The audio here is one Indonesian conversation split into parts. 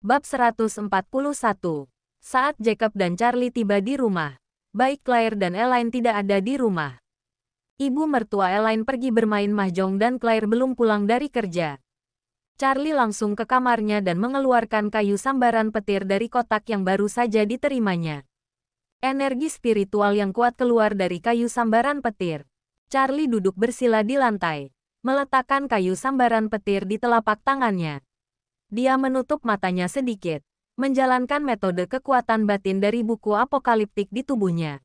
Bab 141. Saat Jacob dan Charlie tiba di rumah, baik Claire dan Elaine tidak ada di rumah. Ibu mertua Elaine pergi bermain mahjong dan Claire belum pulang dari kerja. Charlie langsung ke kamarnya dan mengeluarkan kayu sambaran petir dari kotak yang baru saja diterimanya. Energi spiritual yang kuat keluar dari kayu sambaran petir. Charlie duduk bersila di lantai, meletakkan kayu sambaran petir di telapak tangannya. Dia menutup matanya sedikit, menjalankan metode kekuatan batin dari buku apokaliptik di tubuhnya.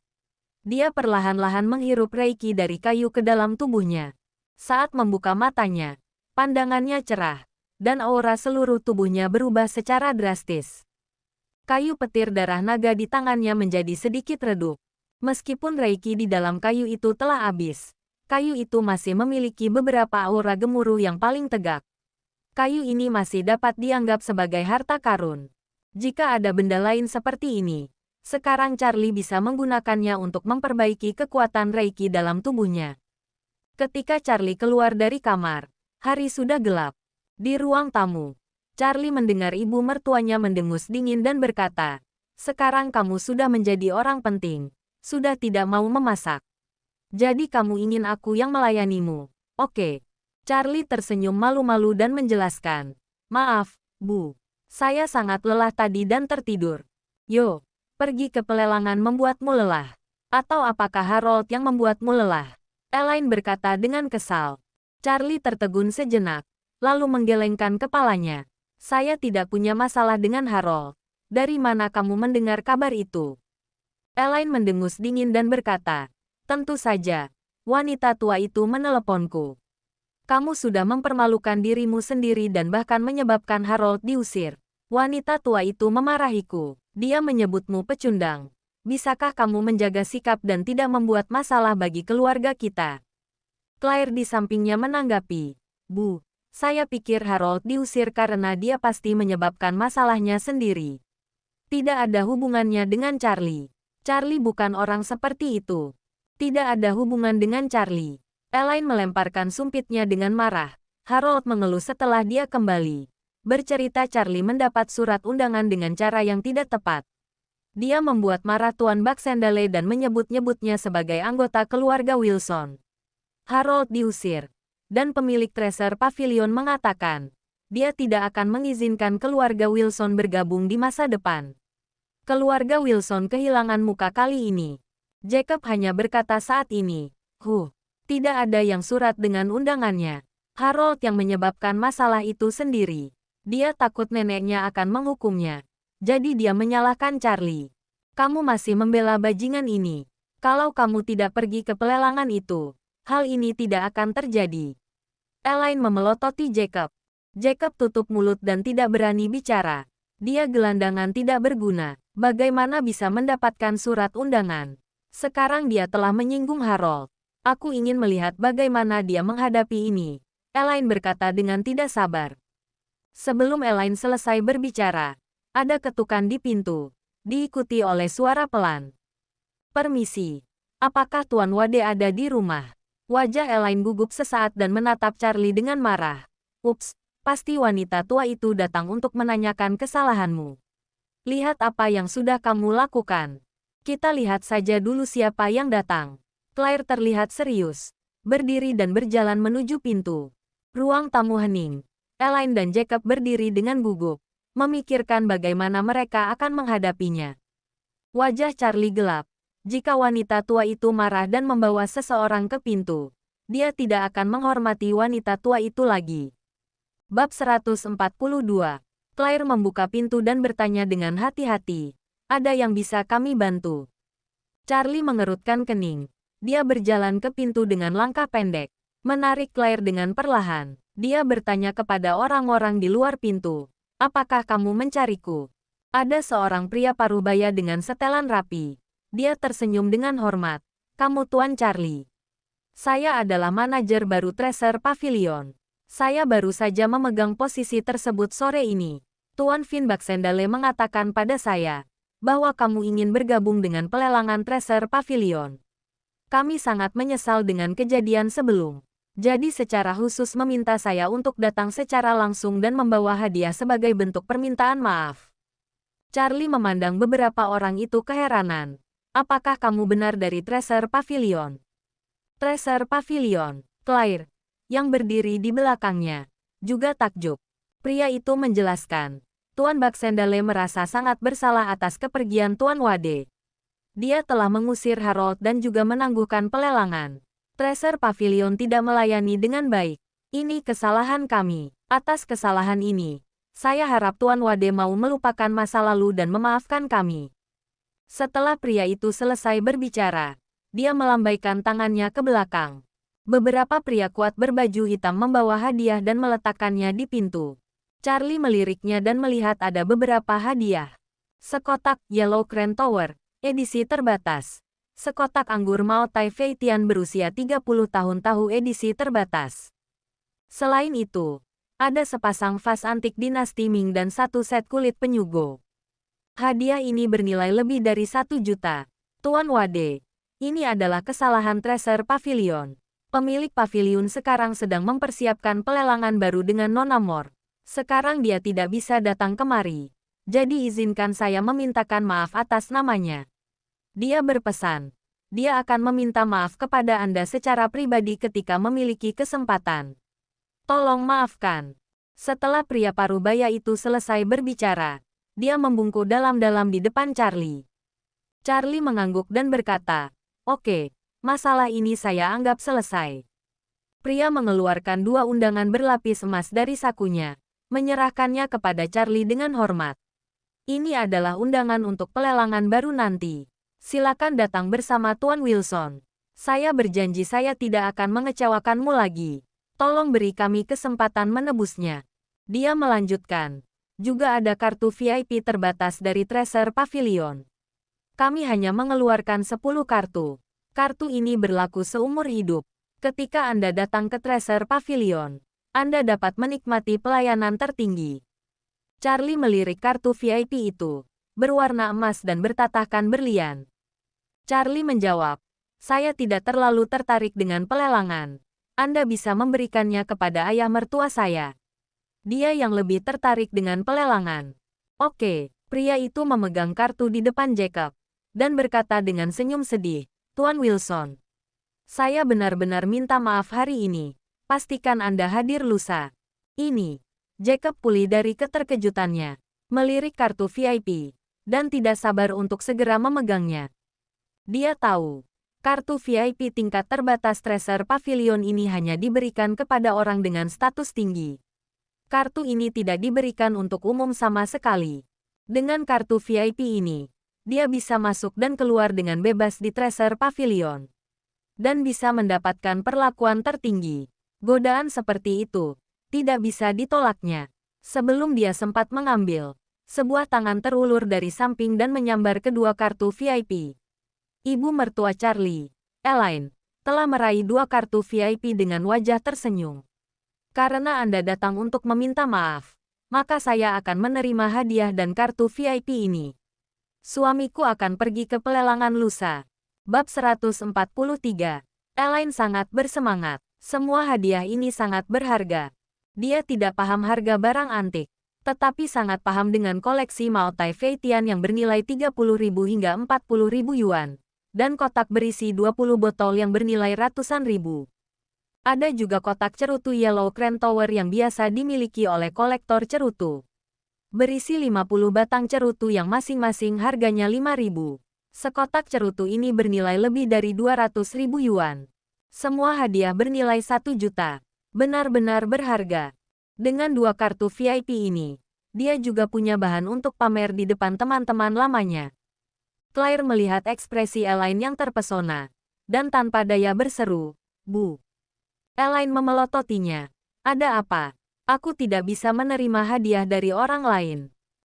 Dia perlahan-lahan menghirup reiki dari kayu ke dalam tubuhnya. Saat membuka matanya, pandangannya cerah, dan aura seluruh tubuhnya berubah secara drastis. Kayu petir darah naga di tangannya menjadi sedikit redup. Meskipun reiki di dalam kayu itu telah habis, kayu itu masih memiliki beberapa aura gemuruh yang paling tegak. Kayu ini masih dapat dianggap sebagai harta karun. Jika ada benda lain seperti ini, sekarang Charlie bisa menggunakannya untuk memperbaiki kekuatan reiki dalam tubuhnya. Ketika Charlie keluar dari kamar, hari sudah gelap. Di ruang tamu, Charlie mendengar ibu mertuanya mendengus dingin dan berkata, "Sekarang kamu sudah menjadi orang penting, sudah tidak mau memasak. Jadi kamu ingin aku yang melayanimu, oke?" Charlie tersenyum malu-malu dan menjelaskan, "Maaf, Bu. Saya sangat lelah tadi dan tertidur." "Yo, pergi ke pelelangan membuatmu lelah. Atau apakah Harold yang membuatmu lelah?" Elaine berkata dengan kesal. Charlie tertegun sejenak, lalu menggelengkan kepalanya. "Saya tidak punya masalah dengan Harold. Dari mana kamu mendengar kabar itu?" Elaine mendengus dingin dan berkata, "Tentu saja. Wanita tua itu meneleponku. Kamu sudah mempermalukan dirimu sendiri dan bahkan menyebabkan Harold diusir. Wanita tua itu memarahiku. Dia menyebutmu pecundang. Bisakah kamu menjaga sikap dan tidak membuat masalah bagi keluarga kita?" Claire di sampingnya menanggapi, "Bu, saya pikir Harold diusir karena dia pasti menyebabkan masalahnya sendiri. Tidak ada hubungannya dengan Charlie. Charlie bukan orang seperti itu. Tidak ada hubungan dengan Charlie." Elaine melemparkan sumpitnya dengan marah. Harold mengeluh setelah dia kembali. Bercerita Charlie mendapat surat undangan dengan cara yang tidak tepat. Dia membuat marah Tuan Baxendale dan menyebut-nyebutnya sebagai anggota keluarga Wilson. Harold diusir, dan pemilik Treasure Pavilion mengatakan, dia tidak akan mengizinkan keluarga Wilson bergabung di masa depan. Keluarga Wilson kehilangan muka kali ini. Jacob hanya berkata saat ini, tidak ada yang surat dengan undangannya. Harold yang menyebabkan masalah itu sendiri. Dia takut neneknya akan menghukumnya. Jadi dia menyalahkan Charlie. Kamu masih membela bajingan ini. Kalau kamu tidak pergi ke pelelangan itu, hal ini tidak akan terjadi." Elaine memelototi Jacob. Jacob tutup mulut dan tidak berani bicara. Dia gelandangan tidak berguna. Bagaimana bisa mendapatkan surat undangan? Sekarang dia telah menyinggung Harold. "Aku ingin melihat bagaimana dia menghadapi ini," Elaine berkata dengan tidak sabar. Sebelum Elaine selesai berbicara, ada ketukan di pintu, diikuti oleh suara pelan. "Permisi, apakah Tuan Wade ada di rumah?" Wajah Elaine gugup sesaat dan menatap Charlie dengan marah. "Ups, pasti wanita tua itu datang untuk menanyakan kesalahanmu. Lihat apa yang sudah kamu lakukan. Kita lihat saja dulu siapa yang datang." Claire terlihat serius, berdiri dan berjalan menuju pintu. Ruang tamu hening. Elaine dan Jacob berdiri dengan gugup, memikirkan bagaimana mereka akan menghadapinya. Wajah Charlie gelap. Jika wanita tua itu marah dan membawa seseorang ke pintu, dia tidak akan menghormati wanita tua itu lagi. Bab 142. Claire membuka pintu dan bertanya dengan hati-hati, "Ada yang bisa kami bantu?" Charlie mengerutkan kening. Dia berjalan ke pintu dengan langkah pendek, menarik Claire dengan perlahan. Dia bertanya kepada orang-orang di luar pintu, "Apakah kamu mencariku?" Ada seorang pria parubaya dengan setelan rapi. Dia tersenyum dengan hormat. "Kamu Tuan Charlie. Saya adalah manajer baru Treasure Pavilion. Saya baru saja memegang posisi tersebut sore ini. Tuan Finn Baxendale mengatakan pada saya bahwa kamu ingin bergabung dengan pelelangan Treasure Pavilion. Kami sangat menyesal dengan kejadian sebelum. Jadi secara khusus meminta saya untuk datang secara langsung dan membawa hadiah sebagai bentuk permintaan maaf. Charlie memandang beberapa orang itu keheranan. Apakah kamu benar dari Treasure Pavilion? Treasure Pavilion, Claire, yang berdiri di belakangnya, juga takjub. Pria itu menjelaskan. Tuan Baxendale merasa sangat bersalah atas kepergian Tuan Wade. Dia telah mengusir Harold dan juga menangguhkan pelelangan. Treasure Pavilion tidak melayani dengan baik. Ini kesalahan kami. Atas kesalahan ini, saya harap Tuan Wade mau melupakan masa lalu dan memaafkan kami. Setelah pria itu selesai berbicara, dia melambaikan tangannya ke belakang. Beberapa pria kuat berbaju hitam membawa hadiah dan meletakkannya di pintu. Charlie meliriknya dan melihat ada beberapa hadiah. Sekotak Yellow Crane Tower, edisi terbatas. Sekotak anggur Mao Tai Fei Tian berusia 30 tahun tahu edisi terbatas. Selain itu, ada sepasang vas antik dinasti Ming dan satu set kulit penyugo. Hadiah ini bernilai lebih dari 1 juta. Tuan Wade, ini adalah kesalahan Treasure Pavilion. Pemilik pavilion sekarang sedang mempersiapkan pelelangan baru dengan Nona Mor. Sekarang dia tidak bisa datang kemari. Jadi izinkan saya memintakan maaf atas namanya. Dia berpesan, dia akan meminta maaf kepada Anda secara pribadi ketika memiliki kesempatan. Tolong maafkan. Setelah pria parubaya itu selesai berbicara, dia membungkuk dalam-dalam di depan Charlie. Charlie mengangguk dan berkata, "Oke, masalah ini saya anggap selesai." Pria mengeluarkan 2 undangan berlapis emas dari sakunya, menyerahkannya kepada Charlie dengan hormat. Ini adalah undangan untuk pelelangan baru nanti. Silakan datang bersama Tuan Wilson. Saya berjanji saya tidak akan mengecewakanmu lagi. Tolong beri kami kesempatan menebusnya. Dia melanjutkan. Juga ada kartu VIP terbatas dari Treasure Pavilion. Kami hanya mengeluarkan 10 kartu. Kartu ini berlaku seumur hidup. Ketika Anda datang ke Treasure Pavilion, Anda dapat menikmati pelayanan tertinggi. Charlie melirik kartu VIP itu, berwarna emas dan bertatahkan berlian. Charlie menjawab, "Saya tidak terlalu tertarik dengan pelelangan. Anda bisa memberikannya kepada ayah mertua saya. Dia yang lebih tertarik dengan pelelangan." Oke, pria itu memegang kartu di depan Jacob, dan berkata dengan senyum sedih, "Tuan Wilson, saya benar-benar minta maaf hari ini. Pastikan Anda hadir lusa." Ini, Jacob pulih dari keterkejutannya, melirik kartu VIP, dan tidak sabar untuk segera memegangnya. Dia tahu, kartu VIP tingkat terbatas Treasure Pavilion ini hanya diberikan kepada orang dengan status tinggi. Kartu ini tidak diberikan untuk umum sama sekali. Dengan kartu VIP ini, dia bisa masuk dan keluar dengan bebas di Treasure Pavilion. Dan bisa mendapatkan perlakuan tertinggi. Godaan seperti itu tidak bisa ditolaknya. Sebelum dia sempat mengambil, sebuah tangan terulur dari samping dan menyambar kedua kartu VIP. Ibu mertua Charlie, Elaine, telah meraih 2 kartu VIP dengan wajah tersenyum. Karena Anda datang untuk meminta maaf, maka saya akan menerima hadiah dan kartu VIP ini. Suamiku akan pergi ke pelelangan lusa. Bab 143. Elaine sangat bersemangat. Semua hadiah ini sangat berharga. Dia tidak paham harga barang antik, tetapi sangat paham dengan koleksi Mao Tai Fei Tian yang bernilai 30.000 hingga 40.000 yuan. Dan kotak berisi 20 botol yang bernilai ratusan ribu. Ada juga kotak cerutu Yellow Crane Tower yang biasa dimiliki oleh kolektor cerutu. Berisi 50 batang cerutu yang masing-masing harganya 5.000. Sekotak cerutu ini bernilai lebih dari 200.000 yuan. Semua hadiah bernilai 1 juta. Benar-benar berharga. Dengan 2 kartu VIP ini, dia juga punya bahan untuk pamer di depan teman-teman lamanya. Claire melihat ekspresi Elaine yang terpesona, dan tanpa daya berseru, "Bu." Elaine memelototinya. "Ada apa? Aku tidak bisa menerima hadiah dari orang lain."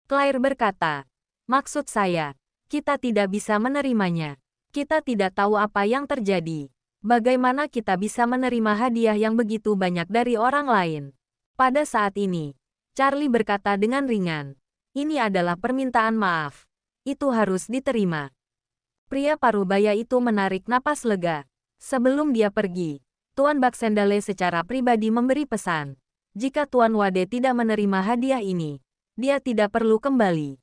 Claire berkata, "Maksud saya, kita tidak bisa menerimanya. Kita tidak tahu apa yang terjadi. Bagaimana kita bisa menerima hadiah yang begitu banyak dari orang lain?" Pada saat ini, Charlie berkata dengan ringan, "Ini adalah permintaan maaf. Itu harus diterima." Pria parubaya itu menarik napas lega. Sebelum dia pergi, Tuan Baxendale secara pribadi memberi pesan. Jika Tuan Wade tidak menerima hadiah ini, dia tidak perlu kembali.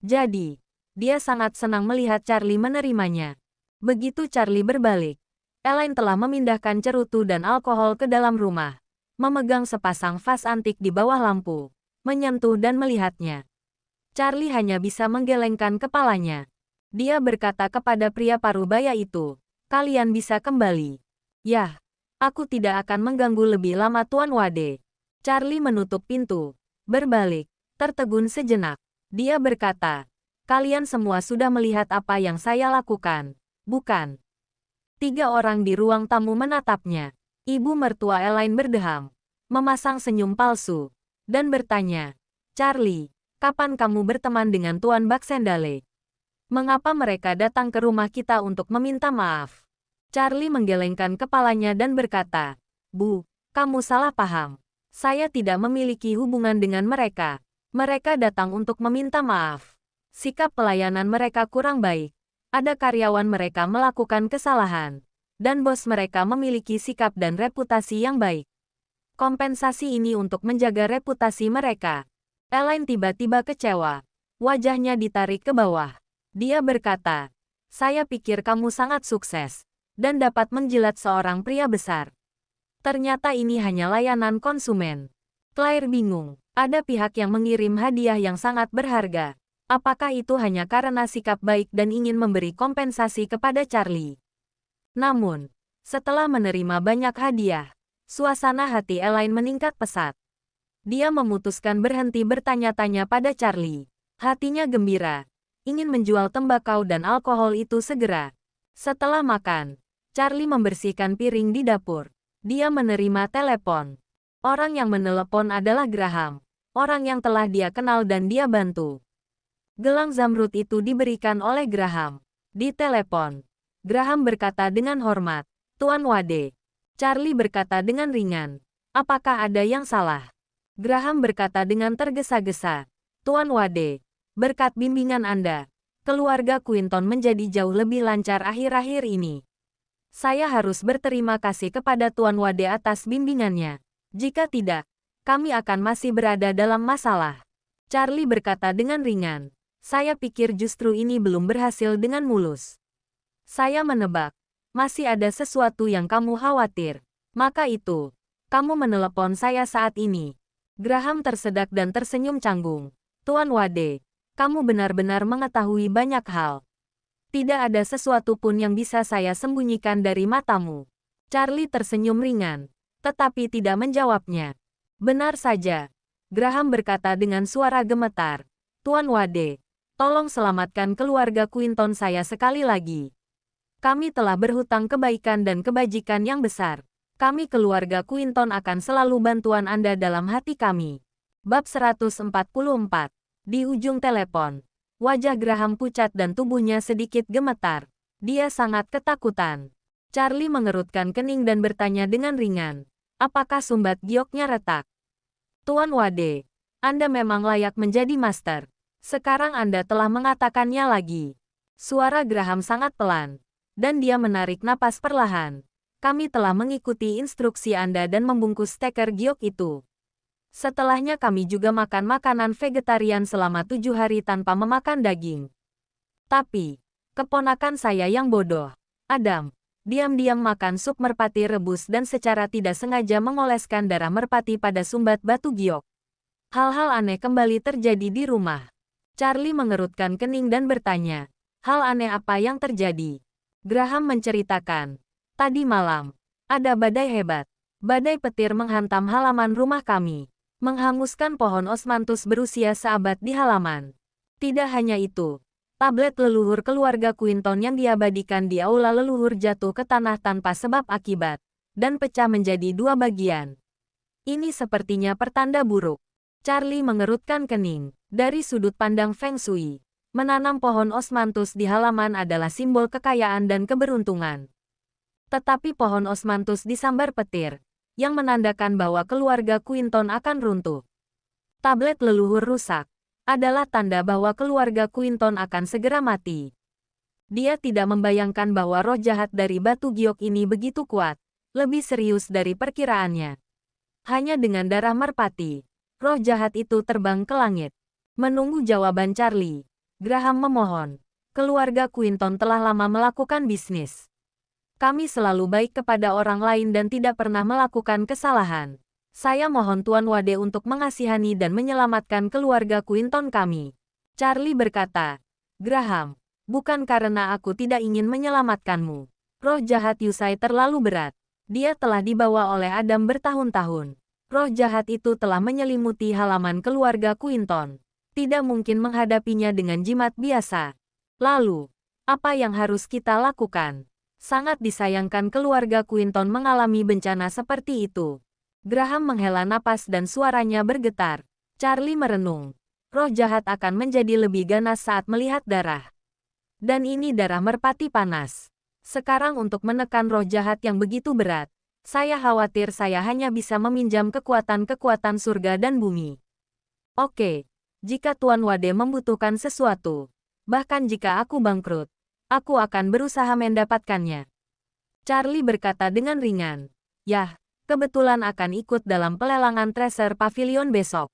Jadi, dia sangat senang melihat Charlie menerimanya. Begitu Charlie berbalik, Elaine telah memindahkan cerutu dan alkohol ke dalam rumah, memegang sepasang vas antik di bawah lampu, menyentuh dan melihatnya. Charlie hanya bisa menggelengkan kepalanya. Dia berkata kepada pria parubaya itu, "Kalian bisa kembali." "Yah, aku tidak akan mengganggu lebih lama Tuan Wade." Charlie menutup pintu, berbalik, tertegun sejenak. Dia berkata, "Kalian semua sudah melihat apa yang saya lakukan, bukan?" 3 orang di ruang tamu menatapnya. Ibu mertua Elaine berdeham, memasang senyum palsu, dan bertanya, "Charlie, kapan kamu berteman dengan Tuan Baxendale? Mengapa mereka datang ke rumah kita untuk meminta maaf?" Charlie menggelengkan kepalanya dan berkata, "Bu, kamu salah paham. Saya tidak memiliki hubungan dengan mereka. Mereka datang untuk meminta maaf. Sikap pelayanan mereka kurang baik. Ada karyawan mereka melakukan kesalahan. Dan bos mereka memiliki sikap dan reputasi yang baik. Kompensasi ini untuk menjaga reputasi mereka." Elaine tiba-tiba kecewa. Wajahnya ditarik ke bawah. Dia berkata, "Saya pikir kamu sangat sukses dan dapat menjilat seorang pria besar. Ternyata ini hanya layanan konsumen." Claire bingung. Ada pihak yang mengirim hadiah yang sangat berharga. Apakah itu hanya karena sikap baik dan ingin memberi kompensasi kepada Charlie? Namun, setelah menerima banyak hadiah, suasana hati Elaine meningkat pesat. Dia memutuskan berhenti bertanya-tanya pada Charlie. Hatinya gembira, ingin menjual tembakau dan alkohol itu segera. Setelah makan, Charlie membersihkan piring di dapur. Dia menerima telepon. Orang yang menelepon adalah Graham, orang yang telah dia kenal dan dia bantu. Gelang zamrud itu diberikan oleh Graham. Di telepon, Graham berkata dengan hormat, "Tuan Wade." Charlie berkata dengan ringan, "Apakah ada yang salah?" Graham berkata dengan tergesa-gesa, "Tuan Wade, berkat bimbingan Anda, keluarga Quinton menjadi jauh lebih lancar akhir-akhir ini. Saya harus berterima kasih kepada Tuan Wade atas bimbingannya. Jika tidak, kami akan masih berada dalam masalah." Charlie berkata dengan ringan, "Saya pikir justru ini belum berhasil dengan mulus. Saya menebak, masih ada sesuatu yang kamu khawatir. Maka itu, kamu menelepon saya saat ini." Graham tersedak dan tersenyum canggung. "Tuan Wade, kamu benar-benar mengetahui banyak hal. Tidak ada sesuatu pun yang bisa saya sembunyikan dari matamu." Charlie tersenyum ringan, tetapi tidak menjawabnya. "Benar saja," Graham berkata dengan suara gemetar. "Tuan Wade, tolong selamatkan keluarga Quinton saya sekali lagi. Kami telah berhutang kebaikan dan kebajikan yang besar. Kami keluarga Quinton akan selalu bantuan Anda dalam hati kami." Bab 144. Di ujung telepon, wajah Graham pucat dan tubuhnya sedikit gemetar. Dia sangat ketakutan. Charlie mengerutkan kening dan bertanya dengan ringan, "Apakah sumbat gioknya retak?" "Tuan Wade, Anda memang layak menjadi master. Sekarang Anda telah mengatakannya lagi." Suara Graham sangat pelan, dan dia menarik napas perlahan. "Kami telah mengikuti instruksi Anda dan membungkus steker giok itu. Setelahnya kami juga makan makanan vegetarian selama 7 hari tanpa memakan daging. Tapi, keponakan saya yang bodoh, Adam, diam-diam makan sup merpati rebus dan secara tidak sengaja mengoleskan darah merpati pada sumbat batu giok. Hal-hal aneh kembali terjadi di rumah." Charlie mengerutkan kening dan bertanya, "Hal aneh apa yang terjadi?" Graham menceritakan, "Tadi malam, ada badai hebat. Badai petir menghantam halaman rumah kami, menghanguskan pohon osmanthus berusia seabad di halaman. Tidak hanya itu, tablet leluhur keluarga Quinton yang diabadikan di aula leluhur jatuh ke tanah tanpa sebab akibat, dan pecah menjadi 2 bagian. Ini sepertinya pertanda buruk." Charlie mengerutkan kening. Dari sudut pandang Feng Shui, menanam pohon osmanthus di halaman adalah simbol kekayaan dan keberuntungan. Tetapi pohon osmanthus disambar petir, yang menandakan bahwa keluarga Quinton akan runtuh. Tablet leluhur rusak, adalah tanda bahwa keluarga Quinton akan segera mati. Dia tidak membayangkan bahwa roh jahat dari batu giok ini begitu kuat, Lebih serius dari perkiraannya. Hanya dengan darah merpati, roh jahat itu terbang ke langit. Menunggu jawaban Charlie, Graham memohon. Keluarga Quinton telah lama melakukan bisnis. Kami selalu baik kepada orang lain dan tidak pernah melakukan kesalahan. Saya mohon Tuan Wade untuk mengasihani dan menyelamatkan keluarga Quinton kami. Charlie berkata, Graham, bukan karena aku tidak ingin menyelamatkanmu. Roh jahat Yusai terlalu berat. Dia telah dibawa oleh Adam bertahun-tahun. Roh jahat itu telah menyelimuti halaman keluarga Quinton. Tidak mungkin menghadapinya dengan jimat biasa. Lalu, apa yang harus kita lakukan? Sangat disayangkan keluarga Quinton mengalami bencana seperti itu. Graham menghela napas dan suaranya bergetar. Charlie merenung. Roh jahat akan menjadi lebih ganas saat melihat darah. Dan ini darah merpati panas. Sekarang untuk menekan roh jahat yang begitu berat, saya khawatir saya hanya bisa meminjam kekuatan-kekuatan surga dan bumi. Oke, jika Tuan Wade membutuhkan sesuatu, bahkan jika aku bangkrut, aku akan berusaha mendapatkannya. Charlie berkata dengan ringan. Yah, kebetulan akan ikut dalam pelelangan treasure pavilion besok.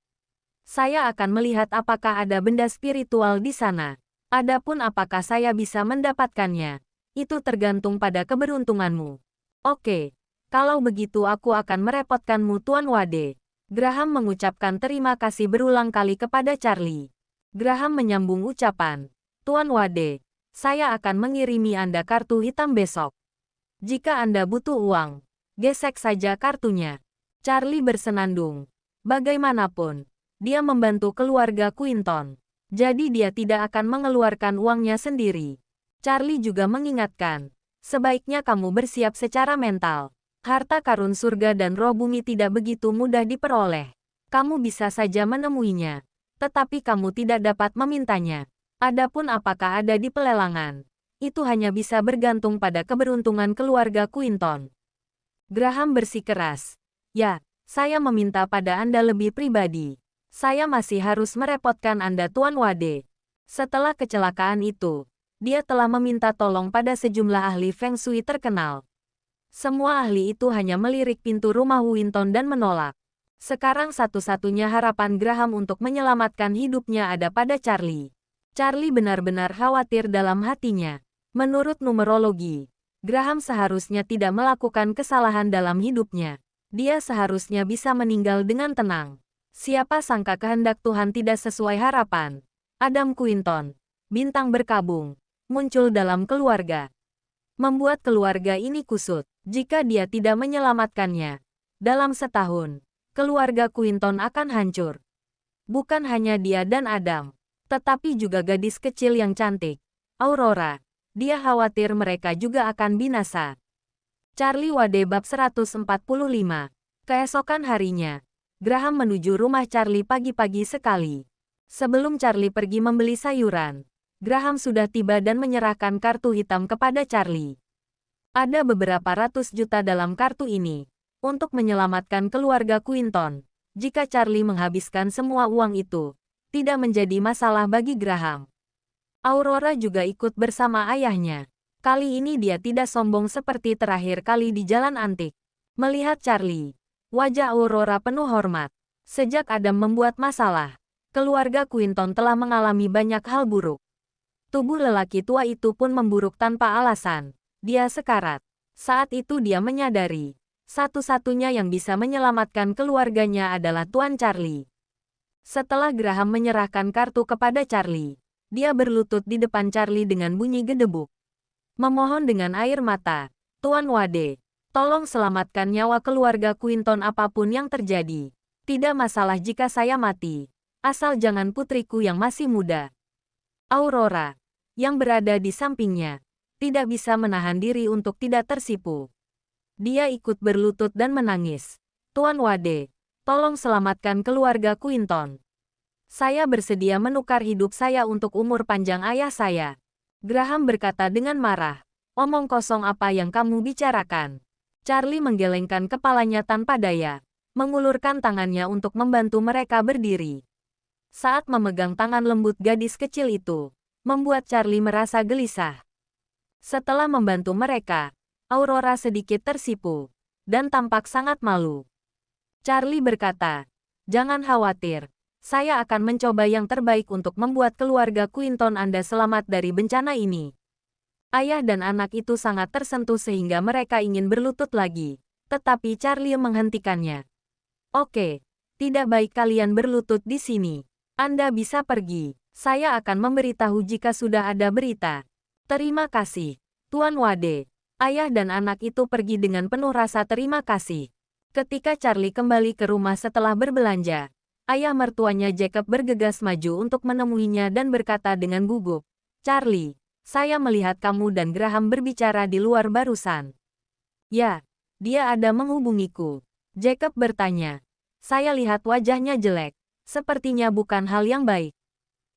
Saya akan melihat apakah ada benda spiritual di sana. Adapun apakah saya bisa mendapatkannya, itu tergantung pada keberuntunganmu. Oke, kalau begitu aku akan merepotkanmu Tuan Wade. Graham mengucapkan terima kasih berulang kali kepada Charlie. Graham menyambung ucapan. Tuan Wade, saya akan mengirimi Anda kartu hitam besok. Jika Anda butuh uang, gesek saja kartunya. Charlie bersenandung. Bagaimanapun, dia membantu keluarga Quinton. Jadi dia tidak akan mengeluarkan uangnya sendiri. Charlie juga mengingatkan, sebaiknya kamu bersiap secara mental. Harta karun surga dan roh bumi tidak begitu mudah diperoleh. Kamu bisa saja menemuinya, tetapi kamu tidak dapat memintanya. Adapun apakah ada di pelelangan, itu hanya bisa bergantung pada keberuntungan keluarga Quinton. Graham bersikeras. Ya, saya meminta pada Anda lebih pribadi. Saya masih harus merepotkan Anda Tuan Wade. Setelah kecelakaan itu, dia telah meminta tolong pada sejumlah ahli Feng Shui terkenal. Semua ahli itu hanya melirik pintu rumah Quinton dan menolak. Sekarang satu-satunya harapan Graham untuk menyelamatkan hidupnya ada pada Charlie. Charlie benar-benar khawatir dalam hatinya. Menurut numerologi, Graham seharusnya tidak melakukan kesalahan dalam hidupnya. Dia seharusnya bisa meninggal dengan tenang. Siapa sangka kehendak Tuhan tidak sesuai harapan. Adam Quinton, bintang berkabung, muncul dalam keluarga. Membuat keluarga ini kusut. Jika dia tidak menyelamatkannya, dalam setahun, keluarga Quinton akan hancur. Bukan hanya dia dan Adam, tetapi juga gadis kecil yang cantik, Aurora. Dia khawatir mereka juga akan binasa. Charlie Wade bab 145. Keesokan harinya, Graham menuju rumah Charlie pagi-pagi sekali. Sebelum Charlie pergi membeli sayuran, Graham sudah tiba dan menyerahkan kartu hitam kepada Charlie. Ada beberapa ratus juta dalam kartu ini, untuk menyelamatkan keluarga Quinton. Jika Charlie menghabiskan semua uang itu, tidak menjadi masalah bagi Graham. Aurora juga ikut bersama ayahnya. Kali ini dia tidak sombong seperti terakhir kali di Jalan Antik. Melihat Charlie, wajah Aurora penuh hormat. Sejak Adam membuat masalah, keluarga Quinton telah mengalami banyak hal buruk. Tubuh lelaki tua itu pun memburuk tanpa alasan. Dia sekarat. Saat itu dia menyadari, satu-satunya yang bisa menyelamatkan keluarganya adalah Tuan Charlie. Setelah Graham menyerahkan kartu kepada Charlie, dia berlutut di depan Charlie dengan bunyi gedebuk. Memohon dengan air mata, Tuan Wade, tolong selamatkan nyawa keluarga Quinton apapun yang terjadi. Tidak masalah jika saya mati, asal jangan putriku yang masih muda. Aurora, yang berada di sampingnya, tidak bisa menahan diri untuk tidak tersipu. Dia ikut berlutut dan menangis. Tuan Wade, tolong selamatkan keluarga Quinton. Saya bersedia menukar hidup saya untuk umur panjang ayah saya. Graham berkata dengan marah. Omong kosong apa yang kamu bicarakan? Charlie menggelengkan kepalanya tanpa daya, mengulurkan tangannya untuk membantu mereka berdiri. Saat memegang tangan lembut gadis kecil itu, membuat Charlie merasa gelisah. Setelah membantu mereka, Aurora sedikit tersipu. dan tampak sangat malu. Charlie berkata, "Jangan khawatir. Saya akan mencoba yang terbaik untuk membuat keluarga Quinton Anda selamat dari bencana ini." Ayah dan anak itu sangat tersentuh sehingga mereka ingin berlutut lagi. Tetapi Charlie menghentikannya. "Oke, tidak baik kalian berlutut di sini. Anda bisa pergi. Saya akan memberitahu jika sudah ada berita." "Terima kasih, Tuan Wade." Ayah dan anak itu pergi dengan penuh rasa terima kasih. Ketika Charlie kembali ke rumah setelah berbelanja, ayah mertuanya Jacob bergegas maju untuk menemuinya dan berkata dengan gugup, "Charlie, saya melihat kamu dan Graham berbicara di luar barusan." "Ya, dia ada menghubungiku." Jacob bertanya. "Saya lihat wajahnya jelek. Sepertinya bukan hal yang baik.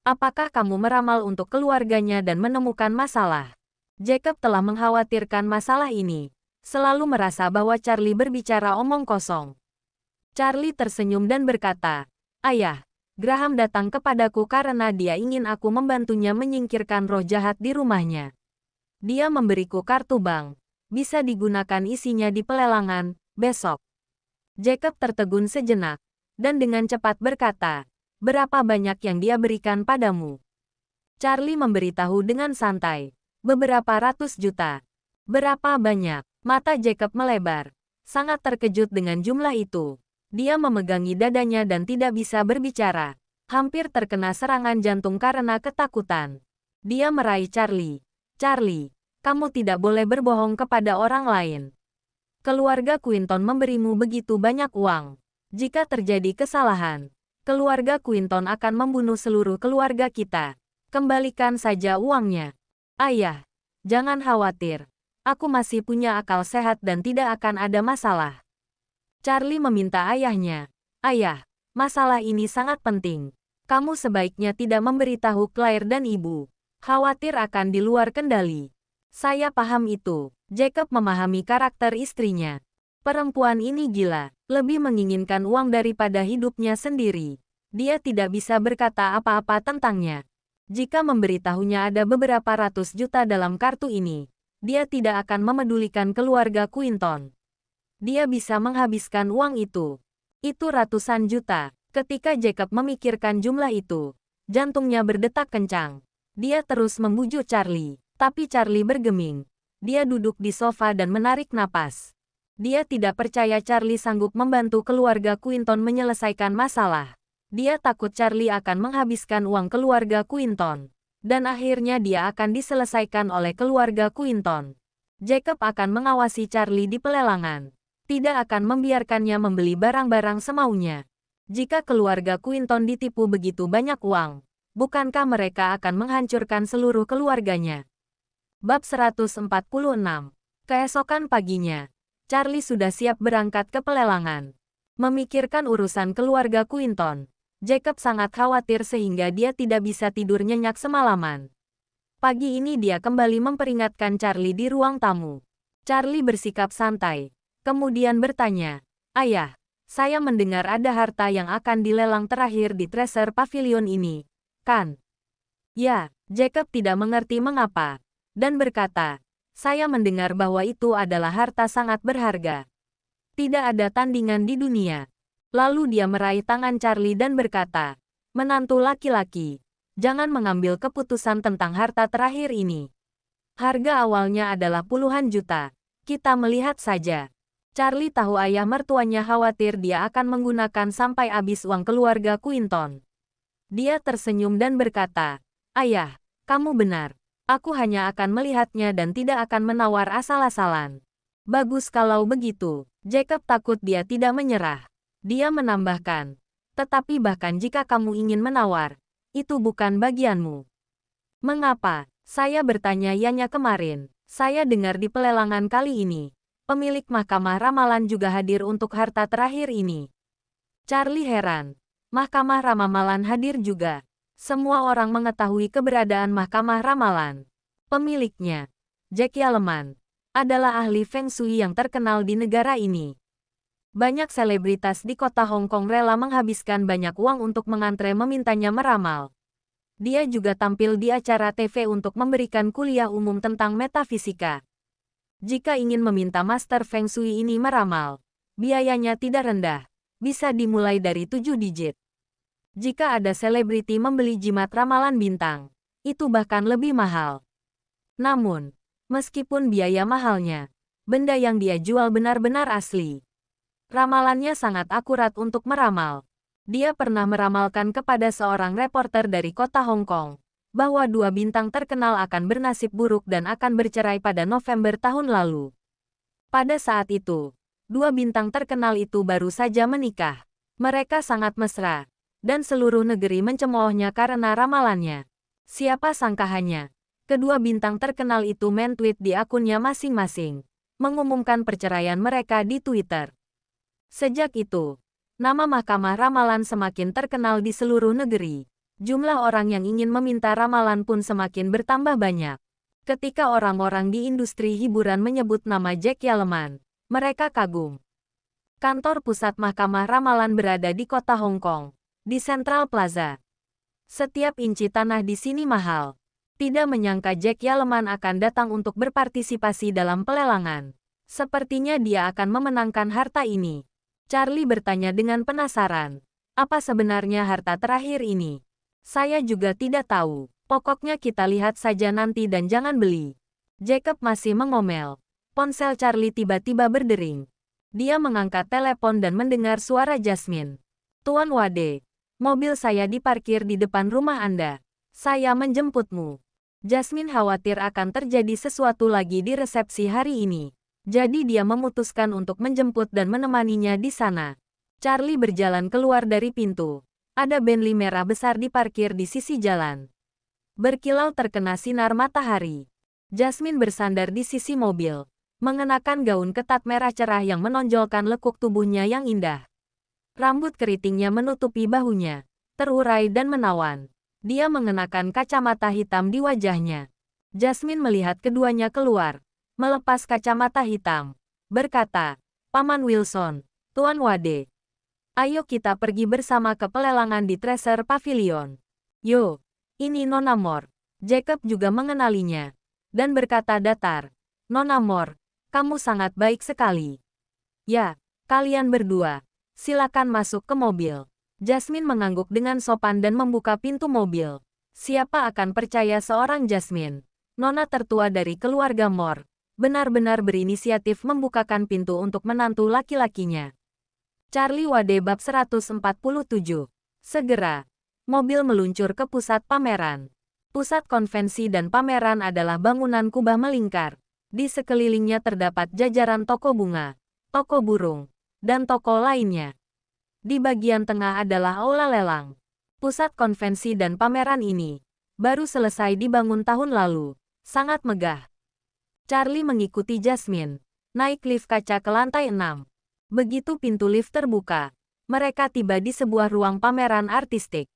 Apakah kamu meramal untuk keluarganya dan menemukan masalah?" Jacob telah mengkhawatirkan masalah ini. Selalu merasa bahwa Charlie berbicara omong kosong. Charlie tersenyum dan berkata, "Ayah, Graham datang kepadaku karena dia ingin aku membantunya menyingkirkan roh jahat di rumahnya. Dia memberiku kartu bank. Bisa digunakan isinya di pelelangan besok." Jacob tertegun sejenak, dan dengan cepat berkata, "Berapa banyak yang dia berikan padamu?" Charlie memberitahu dengan santai, "Beberapa ratus juta." "Berapa banyak?" Mata Jacob melebar. Sangat terkejut dengan jumlah itu. Dia memegangi dadanya dan tidak bisa berbicara. Hampir terkena serangan jantung karena ketakutan. Dia meraih Charlie. "Charlie, kamu tidak boleh berbohong kepada orang lain. Keluarga Quinton memberimu begitu banyak uang. Jika terjadi kesalahan, keluarga Quinton akan membunuh seluruh keluarga kita. Kembalikan saja uangnya." "Ayah, jangan khawatir. Aku masih punya akal sehat dan tidak akan ada masalah." Charlie meminta ayahnya, "Ayah, masalah ini sangat penting. Kamu sebaiknya tidak memberitahu Claire dan ibu. Khawatir akan di luar kendali." "Saya paham itu." Jacob memahami karakter istrinya. Perempuan ini gila, lebih menginginkan uang daripada hidupnya sendiri. Dia tidak bisa berkata apa-apa tentangnya. Jika memberitahunya ada beberapa ratus juta dalam kartu ini, dia tidak akan memedulikan keluarga Quinton. Dia bisa menghabiskan uang itu. Itu ratusan juta. Ketika Jacob memikirkan jumlah itu, jantungnya berdetak kencang. Dia terus membujuk Charlie, tapi Charlie bergeming. Dia duduk di sofa dan menarik napas. Dia tidak percaya Charlie sanggup membantu keluarga Quinton menyelesaikan masalah. Dia takut Charlie akan menghabiskan uang keluarga Quinton. Dan akhirnya dia akan diselesaikan oleh keluarga Quinton. Jacob akan mengawasi Charlie di pelelangan. Tidak akan membiarkannya membeli barang-barang semaunya. Jika keluarga Quinton ditipu begitu banyak uang, bukankah mereka akan menghancurkan seluruh keluarganya? Bab 146. Keesokan paginya, Charlie sudah siap berangkat ke pelelangan. Memikirkan urusan keluarga Quinton, Jacob sangat khawatir sehingga dia tidak bisa tidur nyenyak semalaman. Pagi ini dia kembali memperingatkan Charlie di ruang tamu. Charlie bersikap santai, kemudian bertanya, "Ayah, saya mendengar ada harta yang akan dilelang terakhir di Treasure Pavilion ini, kan?" "Ya." Jacob tidak mengerti mengapa, dan berkata, "Saya mendengar bahwa itu adalah harta sangat berharga. Tidak ada tandingan di dunia." Lalu dia meraih tangan Charlie dan berkata, "Menantu laki-laki, jangan mengambil keputusan tentang harta terakhir ini. Harga awalnya adalah puluhan juta. Kita melihat saja." Charlie tahu ayah mertuanya khawatir dia akan menggunakan sampai habis uang keluarga Quinton. Dia tersenyum dan berkata, "Ayah, kamu benar. Aku hanya akan melihatnya dan tidak akan menawar asal-asalan." "Bagus kalau begitu." Jacob takut dia tidak menyerah. Dia menambahkan, "Tetapi bahkan jika kamu ingin menawar, itu bukan bagianmu." "Mengapa?" Saya bertanya ianya kemarin. Saya dengar di pelelangan kali ini, pemilik Mahkamah Ramalan juga hadir untuk harta terakhir ini. Charlie heran. Mahkamah Ramalan hadir juga. Semua orang mengetahui keberadaan Mahkamah Ramalan. Pemiliknya, Jack Yaleman, adalah ahli Feng Shui yang terkenal di negara ini. Banyak selebritas di kota Hong Kong rela menghabiskan banyak uang untuk mengantre memintanya meramal. Dia juga tampil di acara TV untuk memberikan kuliah umum tentang metafisika. Jika ingin meminta Master Feng Shui ini meramal, biayanya tidak rendah, bisa dimulai dari 7 digit. Jika ada selebriti membeli jimat ramalan bintang, itu bahkan lebih mahal. Namun, meskipun biaya mahalnya, benda yang dia jual benar-benar asli. Ramalannya sangat akurat untuk meramal. Dia pernah meramalkan kepada seorang reporter dari kota Hong Kong bahwa 2 bintang terkenal akan bernasib buruk dan akan bercerai pada November tahun lalu. Pada saat itu, 2 bintang terkenal itu baru saja menikah. Mereka sangat mesra, dan seluruh negeri mencemoohnya karena ramalannya. Siapa sangka hanya kedua bintang terkenal itu men-tweet di akunnya masing-masing, mengumumkan perceraian mereka di Twitter. Sejak itu, nama Mahkamah Ramalan semakin terkenal di seluruh negeri. Jumlah orang yang ingin meminta ramalan pun semakin bertambah banyak. Ketika orang-orang di industri hiburan menyebut nama Jack Yaleman, mereka kagum. Kantor pusat Mahkamah Ramalan berada di kota Hong Kong, di Central Plaza. Setiap inci tanah di sini mahal. Tidak menyangka Jack Yaleman akan datang untuk berpartisipasi dalam pelelangan. Sepertinya dia akan memenangkan harta ini. Charlie bertanya dengan penasaran. Apa sebenarnya harta terakhir ini? Saya juga tidak tahu. Pokoknya kita lihat saja nanti dan jangan beli. Jacob masih mengomel. Ponsel Charlie tiba-tiba berdering. Dia mengangkat telepon dan mendengar suara Jasmine. Tuan Wade, mobil saya diparkir di depan rumah Anda. Saya menjemputmu. Jasmine khawatir akan terjadi sesuatu lagi di resepsi hari ini. Jadi dia memutuskan untuk menjemput dan menemaninya di sana. Charlie berjalan keluar dari pintu. Ada Bentley merah besar diparkir di sisi jalan. Berkilau terkena sinar matahari. Jasmine bersandar di sisi mobil, mengenakan gaun ketat merah cerah yang menonjolkan lekuk tubuhnya yang indah. Rambut keritingnya menutupi bahunya, terurai dan menawan. Dia mengenakan kacamata hitam di wajahnya. Jasmine melihat keduanya keluar, melepas kacamata hitam, berkata, Paman Wilson, Tuan Wade. Ayo kita pergi bersama ke pelelangan di Treasure Pavilion. Yo, ini Nona Mor. Jacob juga mengenalinya, dan berkata datar, Nona Mor, kamu sangat baik sekali. Ya, kalian berdua, silakan masuk ke mobil. Jasmine mengangguk dengan sopan dan membuka pintu mobil. Siapa akan percaya seorang Jasmine, Nona tertua dari keluarga Mor, benar-benar berinisiatif membukakan pintu untuk menantu laki-lakinya. Charlie Wade bab 147. Segera, mobil meluncur ke pusat pameran. Pusat konvensi dan pameran adalah bangunan kubah melingkar. Di sekelilingnya terdapat jajaran toko bunga, toko burung, dan toko lainnya. Di bagian tengah adalah aula lelang. Pusat konvensi dan pameran ini baru selesai dibangun tahun lalu. Sangat megah. Charlie mengikuti Jasmine naik lift kaca ke lantai 6. Begitu pintu lift terbuka, mereka tiba di sebuah ruang pameran artistik.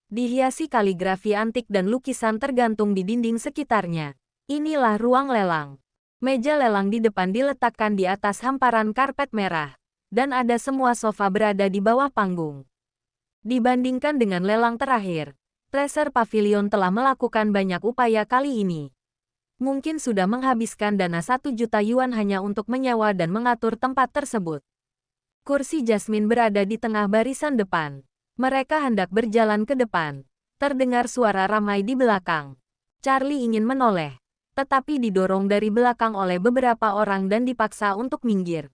Dihiasi kaligrafi antik dan lukisan tergantung di dinding sekitarnya. Inilah ruang lelang. Meja lelang di depan diletakkan di atas hamparan karpet merah, dan ada semua sofa berada di bawah panggung. Dibandingkan dengan lelang terakhir, Treasure Pavilion telah melakukan banyak upaya kali ini. Mungkin sudah menghabiskan dana 1 juta yuan hanya untuk menyewa dan mengatur tempat tersebut. Kursi Jasmine berada di tengah barisan depan. Mereka hendak berjalan ke depan. Terdengar suara ramai di belakang. Charlie ingin menoleh, tetapi didorong dari belakang oleh beberapa orang dan dipaksa untuk minggir.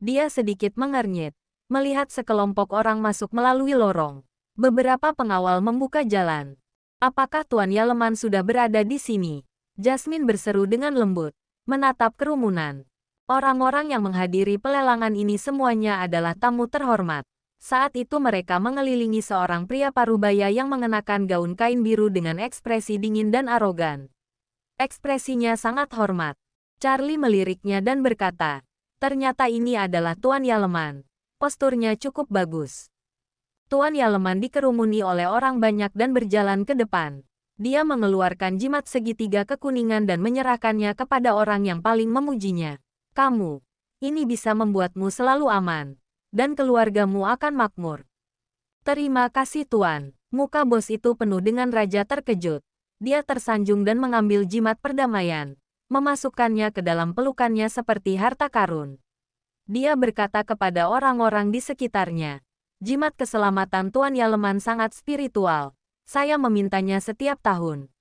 Dia sedikit mengernyit, melihat sekelompok orang masuk melalui lorong. Beberapa pengawal membuka jalan. Apakah Tuan Yaleman sudah berada di sini? Jasmine berseru dengan lembut, menatap kerumunan. Orang-orang yang menghadiri pelelangan ini semuanya adalah tamu terhormat. Saat itu mereka mengelilingi seorang pria parubaya yang mengenakan gaun kain biru dengan ekspresi dingin dan arogan. Ekspresinya sangat hormat. Charlie meliriknya dan berkata, ternyata ini adalah Tuan Yaleman. Posturnya cukup bagus. Tuan Yaleman dikerumuni oleh orang banyak dan berjalan ke depan. Dia mengeluarkan jimat segitiga kekuningan dan menyerahkannya kepada orang yang paling memujinya. Kamu, ini bisa membuatmu selalu aman, dan keluargamu akan makmur. Terima kasih Tuan. Muka bos itu penuh dengan raja terkejut. Dia tersanjung dan mengambil jimat perdamaian, memasukkannya ke dalam pelukannya seperti harta karun. Dia berkata kepada orang-orang di sekitarnya, "Jimat keselamatan Tuan Yaleman sangat spiritual. Saya memintanya setiap tahun.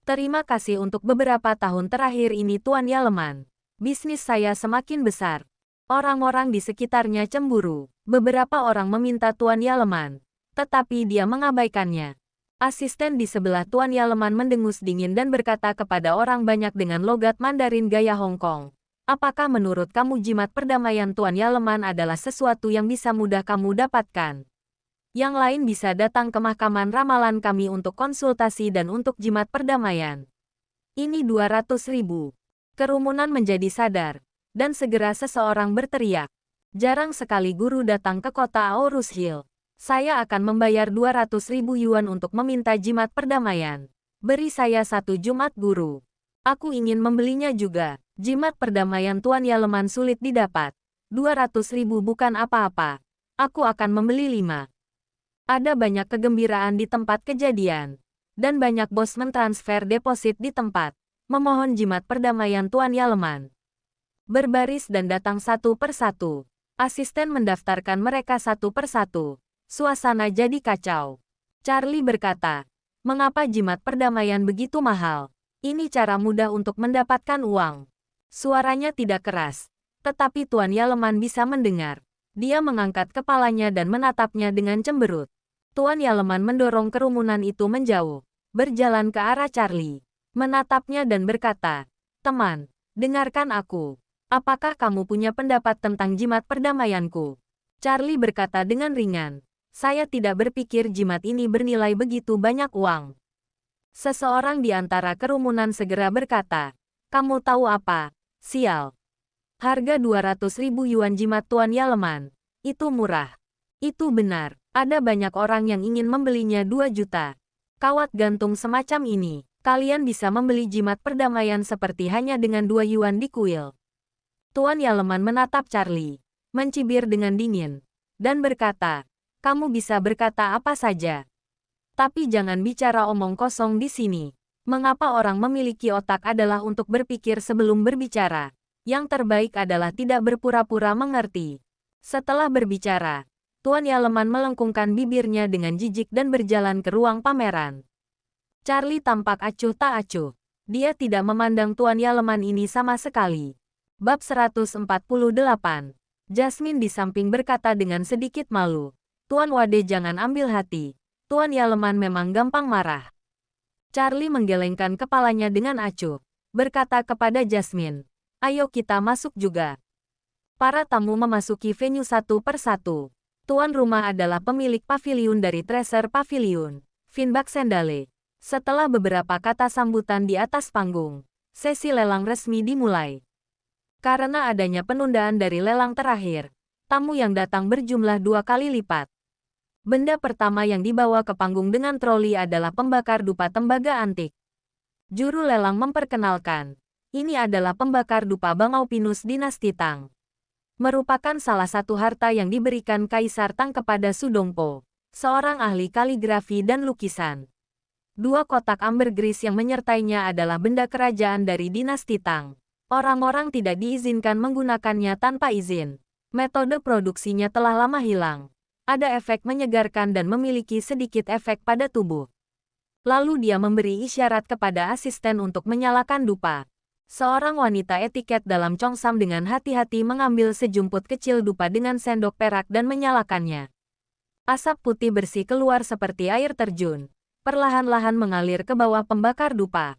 Terima kasih untuk beberapa tahun terakhir ini Tuan Yaleman. Bisnis saya semakin besar." Orang-orang di sekitarnya cemburu. Beberapa orang meminta Tuan Yaleman, tetapi dia mengabaikannya. Asisten di sebelah Tuan Yaleman mendengus dingin dan berkata kepada orang banyak dengan logat Mandarin gaya Hong Kong, "Apakah menurut kamu jimat perdamaian Tuan Yaleman adalah sesuatu yang bisa mudah kamu dapatkan? Yang lain bisa datang ke mahkamah ramalan kami untuk konsultasi dan untuk jimat perdamaian. Ini 200.000. Kerumunan menjadi sadar, dan segera seseorang berteriak, "Jarang sekali guru datang ke kota Aorus Hill. Saya akan membayar 200.000 yuan untuk meminta jimat perdamaian. Beri saya 1 Jumat guru. Aku ingin membelinya juga." Jimat perdamaian Tuan Yaleman sulit didapat. 200.000 bukan apa-apa. Aku akan membeli 5. Ada banyak kegembiraan di tempat kejadian. Dan banyak bos mentransfer deposit di tempat. Memohon jimat perdamaian Tuan Yaleman. Berbaris dan datang satu persatu. Asisten mendaftarkan mereka satu persatu. Suasana jadi kacau. Charlie berkata, "Mengapa jimat perdamaian begitu mahal? Ini cara mudah untuk mendapatkan uang." Suaranya tidak keras, tetapi Tuan Yaleman bisa mendengar. Dia mengangkat kepalanya dan menatapnya dengan cemberut. Tuan Yaleman mendorong kerumunan itu menjauh, berjalan ke arah Charlie, menatapnya dan berkata, "Teman, dengarkan aku. Apakah kamu punya pendapat tentang jimat perdamaianku?" Charlie berkata dengan ringan, "Saya tidak berpikir jimat ini bernilai begitu banyak uang." Seseorang di antara kerumunan segera berkata, "Kamu tahu apa? Sial. Harga 200.000 yuan jimat Tuan Yaleman. Itu murah." "Itu benar. Ada banyak orang yang ingin membelinya 2 juta. Kawat gantung semacam ini. Kalian bisa membeli jimat perdamaian seperti hanya dengan 2 yuan di kuil." Tuan Yaleman menatap Charlie, mencibir dengan dingin, dan berkata, "Kamu bisa berkata apa saja. Tapi jangan bicara omong kosong di sini. Mengapa orang memiliki otak adalah untuk berpikir sebelum berbicara. Yang terbaik adalah tidak berpura-pura mengerti." Setelah berbicara, Tuan Yaleman melengkungkan bibirnya dengan jijik dan berjalan ke ruang pameran. Charlie tampak acuh tak acuh. Dia tidak memandang Tuan Yaleman ini sama sekali. Bab 148. Jasmine di samping berkata dengan sedikit malu, "Tuan Wade jangan ambil hati. Tuan Yaleman memang gampang marah." Charlie menggelengkan kepalanya dengan acuh, berkata kepada Jasmine, "Ayo kita masuk juga." Para tamu memasuki venue satu persatu. Tuan rumah adalah pemilik paviliun dari Treasure Pavilion, Vin Baxendale. Setelah beberapa kata sambutan di atas panggung, sesi lelang resmi dimulai. Karena adanya penundaan dari lelang terakhir, tamu yang datang berjumlah 2 kali lipat. Benda pertama yang dibawa ke panggung dengan troli adalah pembakar dupa tembaga antik. Juru lelang memperkenalkan, ini adalah pembakar dupa Bangau Pinus dinasti Tang. Merupakan salah satu harta yang diberikan Kaisar Tang kepada Sudongpo, seorang ahli kaligrafi dan lukisan. 2 kotak ambergris yang menyertainya adalah benda kerajaan dari dinasti Tang. Orang-orang tidak diizinkan menggunakannya tanpa izin. Metode produksinya telah lama hilang. Ada efek menyegarkan dan memiliki sedikit efek pada tubuh. Lalu dia memberi isyarat kepada asisten untuk menyalakan dupa. Seorang wanita etiket dalam Chongsam dengan hati-hati mengambil sejumput kecil dupa dengan sendok perak dan menyalakannya. Asap putih bersih keluar seperti air terjun, perlahan-lahan mengalir ke bawah pembakar dupa.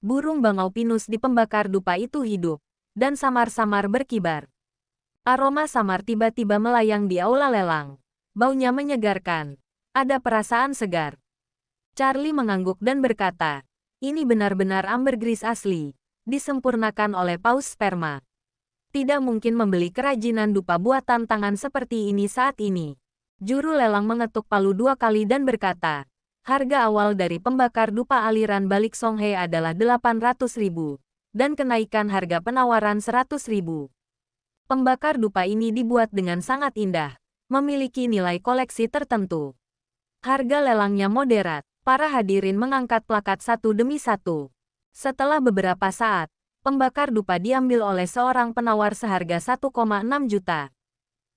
Burung Bangau Pinus di pembakar dupa itu hidup, dan samar-samar berkibar. Aroma samar tiba-tiba melayang di aula lelang. Baunya menyegarkan. Ada perasaan segar. Charlie mengangguk dan berkata, "Ini benar-benar ambergris asli, disempurnakan oleh paus sperma. Tidak mungkin membeli kerajinan dupa buatan tangan seperti ini saat ini." Juru lelang mengetuk palu 2 kali dan berkata, "Harga awal dari pembakar dupa aliran balik Songhe adalah 800.000, dan kenaikan harga penawaran 100.000. Pembakar dupa ini dibuat dengan sangat indah, memiliki nilai koleksi tertentu. Harga lelangnya moderat." Para hadirin mengangkat plakat satu demi satu. Setelah beberapa saat, Pembakar dupa diambil oleh seorang penawar seharga 1,6 juta.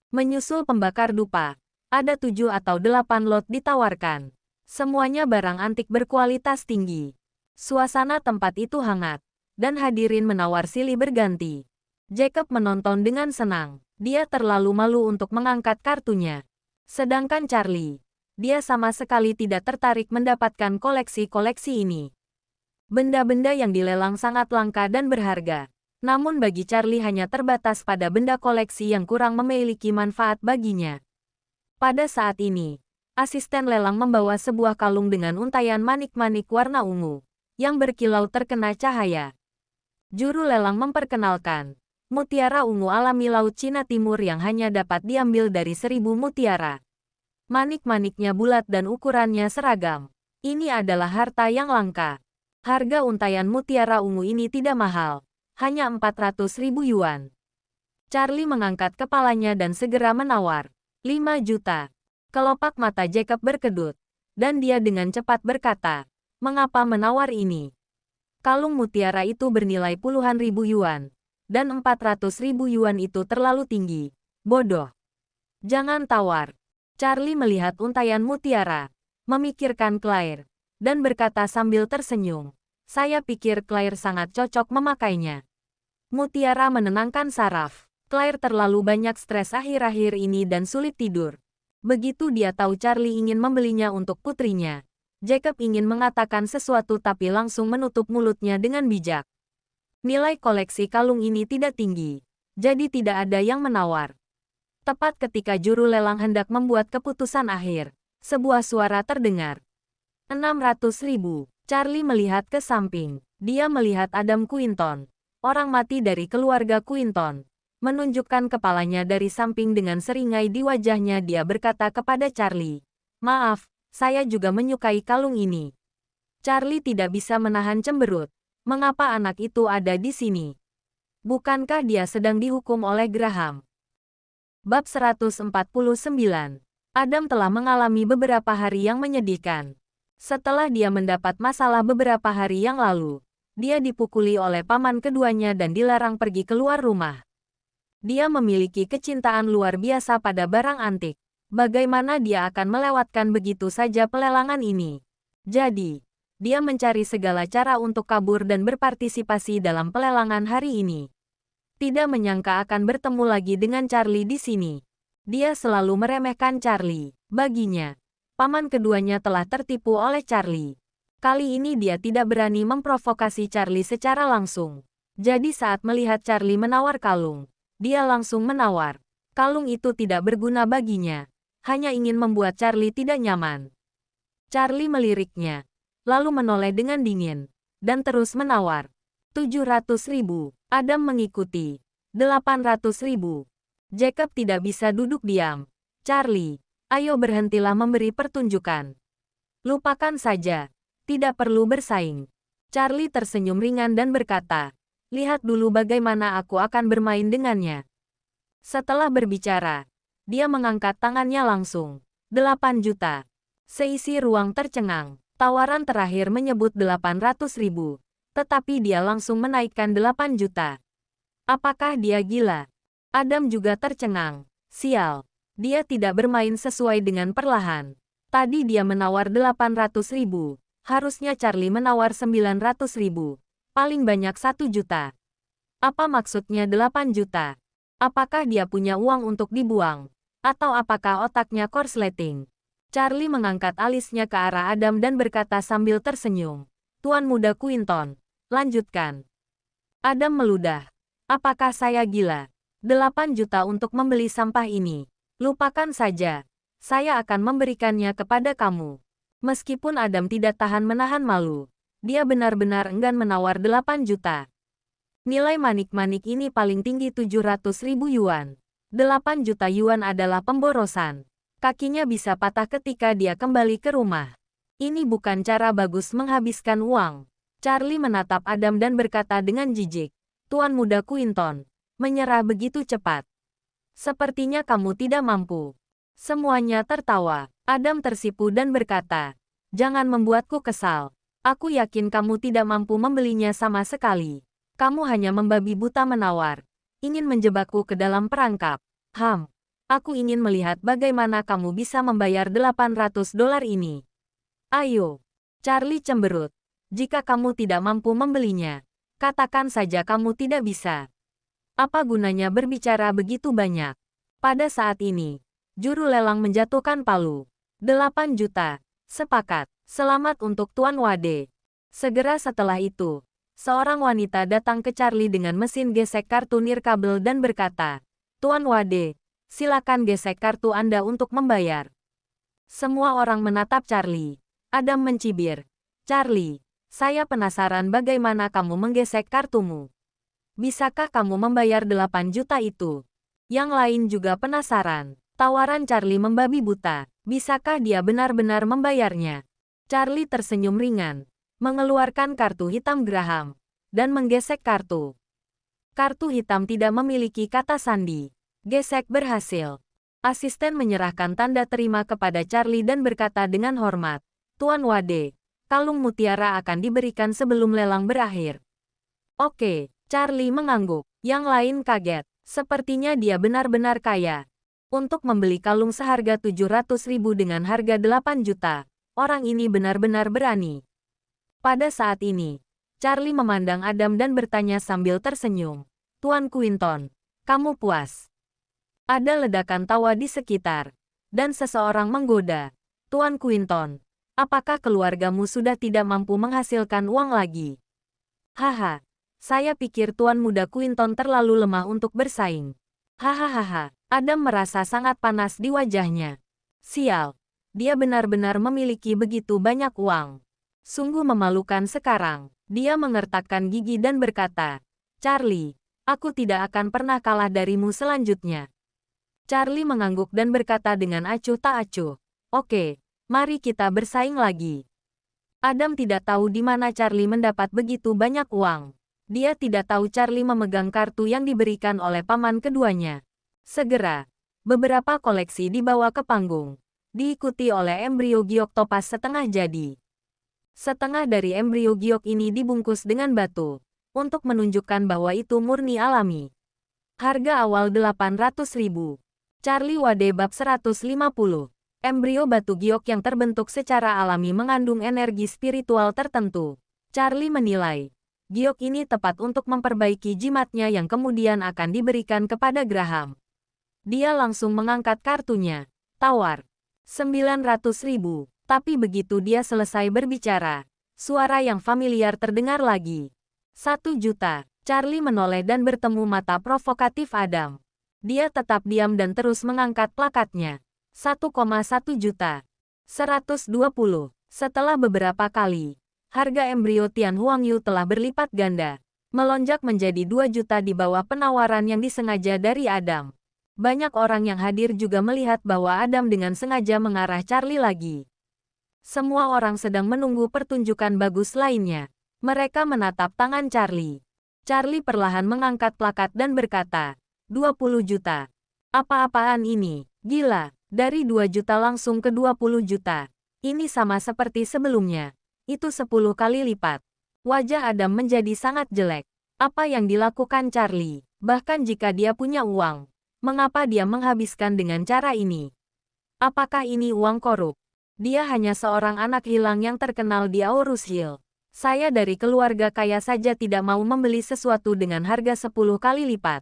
Menyusul pembakar dupa, ada 7 atau 8 lot ditawarkan. Semuanya barang antik berkualitas tinggi. Suasana tempat itu hangat, dan hadirin menawar silih berganti. Jacob menonton dengan senang. Dia terlalu malu untuk mengangkat kartunya. Sedangkan Charlie, dia sama sekali tidak tertarik mendapatkan koleksi-koleksi ini. Benda-benda yang dilelang sangat langka dan berharga. Namun bagi Charlie hanya terbatas pada benda koleksi yang kurang memiliki manfaat baginya. Pada saat ini, asisten lelang membawa sebuah kalung dengan untaian manik-manik warna ungu, yang berkilau terkena cahaya. Juru lelang memperkenalkan, mutiara ungu alami Laut Cina Timur yang hanya dapat diambil dari 1000 mutiara. Manik-maniknya bulat dan ukurannya seragam. Ini adalah harta yang langka. Harga untaian mutiara ungu ini tidak mahal, hanya 400.000 yuan. Charlie mengangkat kepalanya dan segera menawar. 5 juta. Kelopak mata Jacob berkedut, dan dia dengan cepat berkata, "Mengapa menawar ini?" Kalung mutiara itu bernilai puluhan ribu yuan, dan 400.000 yuan itu terlalu tinggi. Bodoh. Jangan tawar. Charlie melihat untaian mutiara, memikirkan Claire, dan berkata sambil tersenyum, "Saya pikir Claire sangat cocok memakainya." Mutiara menenangkan saraf. Claire terlalu banyak stres akhir-akhir ini dan sulit tidur. Begitu dia tahu Charlie ingin membelinya untuk putrinya, Jacob ingin mengatakan sesuatu tapi langsung menutup mulutnya dengan bijak. Nilai koleksi kalung ini tidak tinggi, jadi tidak ada yang menawar. Tepat ketika juru lelang hendak membuat keputusan akhir, sebuah suara terdengar. 600.000. Charlie melihat ke samping. Dia melihat Adam Quinton, orang mati dari keluarga Quinton. Menunjukkan kepalanya dari samping dengan seringai di wajahnya, dia berkata kepada Charlie, "Maaf, saya juga menyukai kalung ini." Charlie tidak bisa menahan cemberut. Mengapa anak itu ada di sini? Bukankah dia sedang dihukum oleh Graham? Bab 149. Adam telah mengalami beberapa hari yang menyedihkan. Setelah dia mendapat masalah beberapa hari yang lalu, dia dipukuli oleh paman keduanya dan dilarang pergi keluar rumah. Dia memiliki kecintaan luar biasa pada barang antik. Bagaimana dia akan melewatkan begitu saja pelelangan ini? Jadi, dia mencari segala cara untuk kabur dan berpartisipasi dalam pelelangan hari ini. Tidak menyangka akan bertemu lagi dengan Charlie di sini. Dia selalu meremehkan Charlie. Baginya, paman keduanya telah tertipu oleh Charlie. Kali ini dia tidak berani memprovokasi Charlie secara langsung. Jadi saat melihat Charlie menawar kalung, dia langsung menawar. Kalung itu tidak berguna baginya, hanya ingin membuat Charlie tidak nyaman. Charlie meliriknya, lalu menoleh dengan dingin, dan terus menawar. 700.000. Adam mengikuti. 800.000. Jacob tidak bisa duduk diam. Charlie, ayo berhentilah memberi pertunjukan. Lupakan saja. Tidak perlu bersaing. Charlie tersenyum ringan dan berkata, "Lihat dulu bagaimana aku akan bermain dengannya." Setelah berbicara, dia mengangkat tangannya langsung. 8 juta. Seisi ruang tercengang. Tawaran terakhir menyebut 800.000. Tetapi dia langsung menaikkan 8 juta. Apakah dia gila? Adam juga tercengang. Sial. Dia tidak bermain sesuai dengan perlahan. Tadi dia menawar 800.000. Harusnya Charlie menawar 900.000. Paling banyak 1 juta. Apa maksudnya 8 juta? Apakah dia punya uang untuk dibuang? Atau apakah otaknya korsleting? Charlie mengangkat alisnya ke arah Adam dan berkata sambil tersenyum, "Tuan Muda Quinton, lanjutkan." Adam meludah. "Apakah saya gila? 8 juta untuk membeli sampah ini. Lupakan saja. Saya akan memberikannya kepada kamu." Meskipun Adam tidak tahan menahan malu, dia benar-benar enggan menawar 8 juta. Nilai manik-manik ini paling tinggi 700.000 yuan. 8 juta yuan adalah pemborosan. Kakinya bisa patah ketika dia kembali ke rumah. Ini bukan cara bagus menghabiskan uang. Charlie menatap Adam dan berkata dengan jijik, "Tuan Muda Quinton, menyerah begitu cepat. Sepertinya kamu tidak mampu." Semuanya tertawa. Adam tersipu dan berkata, "Jangan membuatku kesal. Aku yakin kamu tidak mampu membelinya sama sekali." Kamu hanya membabi buta menawar. Ingin menjebakku ke dalam perangkap. Aku ingin melihat bagaimana kamu bisa membayar $800 ini. Ayo. Charlie cemberut. Jika kamu tidak mampu membelinya, katakan saja kamu tidak bisa. Apa gunanya berbicara begitu banyak? Pada saat ini, juru lelang menjatuhkan palu. 8 juta. Sepakat. Selamat untuk Tuan Wade. Segera setelah itu, seorang wanita datang ke Charlie dengan mesin gesek kartu nirkabel dan berkata, Tuan Wade, silakan gesek kartu Anda untuk membayar. Semua orang menatap Charlie. Adam mencibir. Charlie, saya penasaran bagaimana kamu menggesek kartumu. Bisakah kamu membayar 8 juta itu? Yang lain juga penasaran. Tawaran Charlie membabi buta. Bisakah dia benar-benar membayarnya? Charlie tersenyum ringan, mengeluarkan kartu hitam Graham, dan menggesek kartu. Kartu hitam tidak memiliki kata sandi. Gesek berhasil. Asisten menyerahkan tanda terima kepada Charlie dan berkata dengan hormat, Tuan Wade, kalung mutiara akan diberikan sebelum lelang berakhir. Oke, Charlie mengangguk. Yang lain kaget. Sepertinya dia benar-benar kaya. Untuk membeli kalung seharga 700.000 dengan harga 8 juta, orang ini benar-benar berani. Pada saat ini, Charlie memandang Adam dan bertanya sambil tersenyum. Tuan Quinton, kamu puas? Ada ledakan tawa di sekitar, dan seseorang menggoda. Tuan Quinton, apakah keluargamu sudah tidak mampu menghasilkan uang lagi? Haha, saya pikir Tuan Muda Quinton terlalu lemah untuk bersaing. Hahaha, Adam merasa sangat panas di wajahnya. Sial, dia benar-benar memiliki begitu banyak uang. Sungguh memalukan sekarang. Dia mengertakkan gigi dan berkata, Charlie, aku tidak akan pernah kalah darimu selanjutnya. Charlie mengangguk dan berkata dengan acuh tak acuh, Oke, mari kita bersaing lagi. Adam tidak tahu di mana Charlie mendapat begitu banyak uang. Dia tidak tahu Charlie memegang kartu yang diberikan oleh paman keduanya. Segera, beberapa koleksi dibawa ke panggung, diikuti oleh embrio giok topas setengah jadi. Setengah dari embrio giok ini dibungkus dengan batu, untuk menunjukkan bahwa itu murni alami. Harga awal 800.000. Charlie Wade bab 150. Embrio batu giok yang terbentuk secara alami mengandung energi spiritual tertentu. Charlie menilai, giok ini tepat untuk memperbaiki jimatnya yang kemudian akan diberikan kepada Graham. Dia langsung mengangkat kartunya. Tawar. 900.000. Tapi begitu dia selesai berbicara, suara yang familiar terdengar lagi. 1 juta. Charlie menoleh dan bertemu mata provokatif Adam. Dia tetap diam dan terus mengangkat plakatnya. 1,1 juta. 120. Setelah beberapa kali, harga embrio Tian Huangyu telah berlipat ganda, melonjak menjadi 2 juta di bawah penawaran yang disengaja dari Adam. Banyak orang yang hadir juga melihat bahwa Adam dengan sengaja mengarah Charlie lagi. Semua orang sedang menunggu pertunjukan bagus lainnya. Mereka menatap tangan Charlie. Charlie perlahan mengangkat plakat dan berkata, 20 juta. Apa-apaan ini? Gila. Dari 2 juta langsung ke 20 juta. Ini sama seperti sebelumnya. Itu 10 kali lipat. Wajah Adam menjadi sangat jelek. Apa yang dilakukan Charlie? Bahkan jika dia punya uang, mengapa dia menghabiskan dengan cara ini? Apakah ini uang korup? Dia hanya seorang anak hilang yang terkenal di Aurus Hill. Saya dari keluarga kaya saja tidak mau membeli sesuatu dengan harga 10 kali lipat.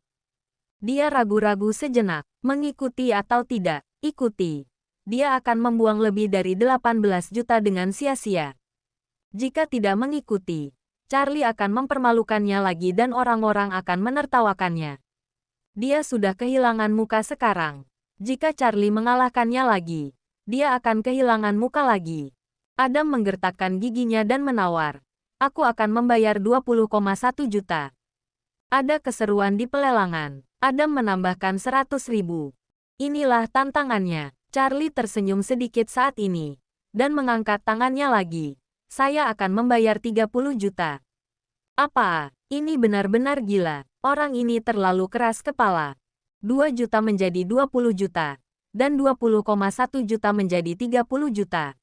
Dia ragu-ragu sejenak, mengikuti atau tidak. Ikuti. Dia akan membuang lebih dari 18 juta dengan sia-sia. Jika tidak mengikuti, Charlie akan mempermalukannya lagi dan orang-orang akan menertawakannya. Dia sudah kehilangan muka sekarang. Jika Charlie mengalahkannya lagi, dia akan kehilangan muka lagi. Adam menggertakkan giginya dan menawar. Aku akan membayar 20,1 juta. Ada keseruan di pelelangan. Adam menambahkan 100.000. Inilah tantangannya. Charlie tersenyum sedikit saat ini, dan mengangkat tangannya lagi. Saya akan membayar 30 juta. Apa? Ini benar-benar gila. Orang ini terlalu keras kepala. 2 juta menjadi 20 juta. Dan 20,1 juta menjadi 30 juta.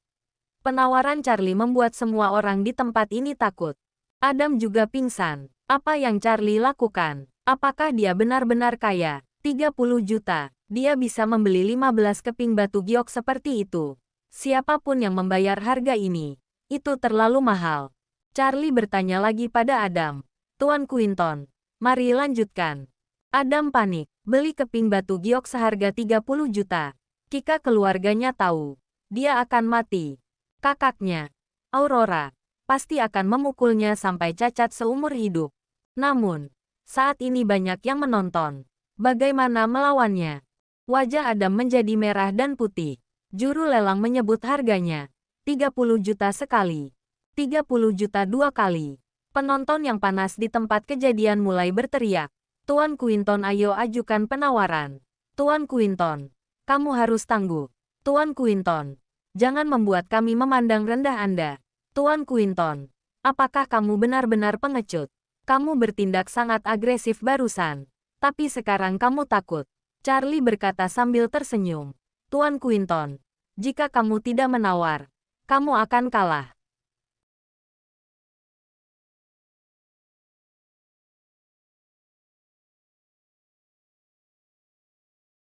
Penawaran Charlie membuat semua orang di tempat ini takut. Adam juga pingsan. Apa yang Charlie lakukan? Apakah dia benar-benar kaya? 30 juta. Dia bisa membeli 15 keping batu giok seperti itu. Siapapun yang membayar harga ini, itu terlalu mahal. Charlie bertanya lagi pada Adam. Tuan Quinton, mari lanjutkan. Adam panik. Beli keping batu giok seharga 30 juta. Jika keluarganya tahu, dia akan mati. Kakaknya, Aurora, pasti akan memukulnya sampai cacat seumur hidup. Namun, saat ini banyak yang menonton. Bagaimana melawannya? Wajah Adam menjadi merah dan putih. Juru lelang menyebut harganya. 30 juta sekali. 30 juta dua kali. Penonton yang panas di tempat kejadian mulai berteriak. Tuan Quinton, ayo ajukan penawaran. Tuan Quinton, kamu harus tangguh. Tuan Quinton, jangan membuat kami memandang rendah Anda. Tuan Quinton, apakah kamu benar-benar pengecut? Kamu bertindak sangat agresif barusan. Tapi sekarang kamu takut. Charlie berkata sambil tersenyum. Tuan Quinton, jika kamu tidak menawar, kamu akan kalah.